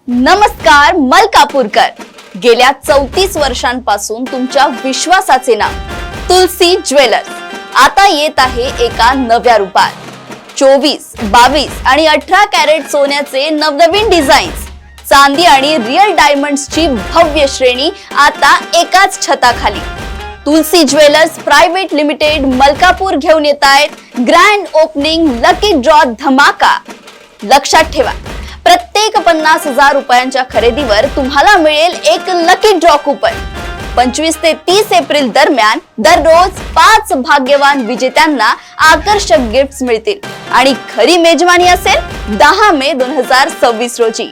नमस्कार मलकापूरकर। गेल्या 34 वर्षांपासून तुमच्या विश्वासाचे नाव तुलसी ज्वेलर्स आता येत आहे एका नव्या रूपात। 24, 22 आणि 18 कॅरेट सोन्याचे नवनवीन डिझाईन्स, चांदी आणि रियल डायमंड्सची भव्य श्रेणी आता एकाच छताखाली। तुलसी ज्वेलर्स प्रायव्हेट लिमिटेड मलकापूर घेऊन येत आहेत ग्रँड ओपनिंग लकी ड्रॉ धमाका। लक्षात ठेवा, प्रत्येक 50,000 रुपयांच्या खरेदीवर तुम्हाला मिळेल एक लकी ड्रॉ कूपन। 25 ते 30 एप्रिल दरम्यान दररोज 5 भाग्यवान विजेत्यांना आकर्षक गिफ्ट्स मिळतील आणि खरी मेजवानी असेल 10 मे 2026 रोजी।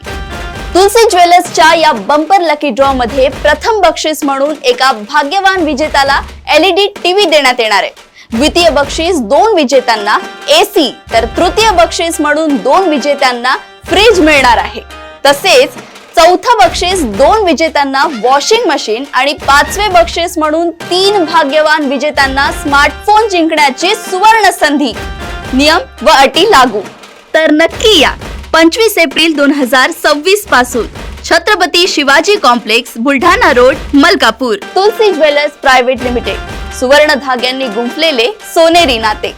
तुलसी ज्वेलर्सच्या या बंपर लकी ड्रॉ मध्ये प्रथम बक्षीस म्हणून एका भाग्यवान विजेत्याला LED टीव्ही देण्यात येणार आहे। द्वितीय बक्षीस 2 विजेत्यांना AC, तर तृतीय बक्षीस म्हणून 2 विजेत्यांना फ्रीज मिळणार आहे। तसेच चौथं बक्षीस 2 विजेत्यांना वॉशिंग मशीन आणि 5वे बक्षीस म्हणून 3 भाग्यवान विजेत्यांना स्मार्टफोन जिंकण्याची सुवर्ण संधी। नियम व अटी लागू। तर नक्की या 25 एप्रिल 2026 पासून छत्रपती शिवाजी कॉम्प्लेक्स, बुलढाणा रोड, मलकापूर। तुलसी ज्वेलर्स प्रायव्हेट लिमिटेड, सुवर्ण धाग्यांनी गुंफलेले सोनेरी नाते।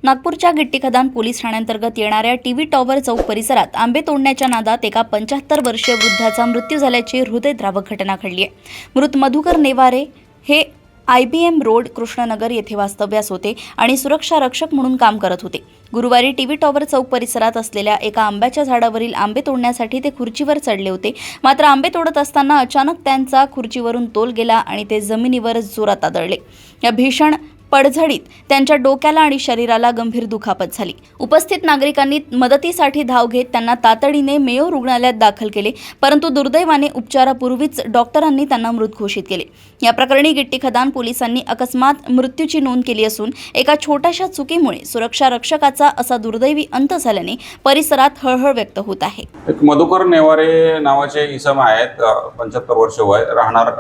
नागपूरच्या गिट्टी खदान पोलीस ठाण्याअंतर्गत येणाऱ्या टीव्ही टॉवर चौक परिसरात आंबे तोडण्याच्या नादात एका 75 वर्षीय वृद्धाचा मृत्यू झाल्याची हृदयद्रावक घटना घडली आहे। मृत मधुकर नेवारे हे IBM रोड, कृष्णनगर येथे वास्तव्यास होते आणि सुरक्षा रक्षक म्हणून काम करत होते। गुरुवारी टीव्ही टॉवर चौक परिसरात असलेल्या एका आंब्याच्या झाडावरील आंबे तोडण्यासाठी ते खुर्चीवर चढले होते। मात्र आंबे तोडत असताना अचानक त्यांचा खुर्चीवरून तोल गेला आणि ते जमिनीवर जोरात आदळले। या भीषण पडझडीत त्यांच्या डोक्याला आणि शरीराला गंभीर दुखापत झाली। उपस्थित नागरिकांनी मदतीसाठी धाव घेत त्यांना तातडीने मेयो रुग्णालयात दाखल केले, परंतु दुर्दैवाने उपचारापूर्वीच डॉक्टरांनी त्यांना मृत घोषित केले। या प्रकरणी गिट्टी खदान पोलिसांनी अकस्मात मृत्यूची नोंद केली असून एका छोट्याशा चुकीमुळे सुरक्षा रक्षकाचा असा दुर्दैवी अंत झाल्याने परिसरात हळहळ व्यक्त होत आहे। एक मधुकर नेवारे नावाचे इसम आहेत, 75 वर्ष वय, राहणार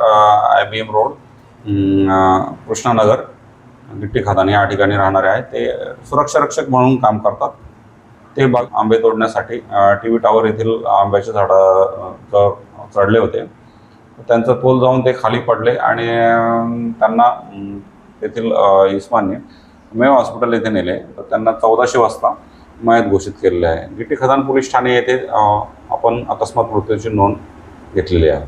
IBM रोड, कृष्णनगर, गिट्टी खदान या ठिकाणी राहणारे आहेत। ते सुरक्षा रक्षक म्हणून काम करतात। ते आंबे तोडण्यासाठी टीव्ही टॉवर येथील आंब्याच्या झाडावर चढले होते। त्यांचा तोल जाऊन ते खाली पडले आणि त्यांना तेथील इस्मानने मेयो हॉस्पिटल येथे नेले, तर त्यांना 1400 वाजता मयत घोषित केलेले आहे। गिट्टी खदान पोलीस ठाणे येथे आपण अकस्मात मृत्यूची नोंद घेतलेली आहे।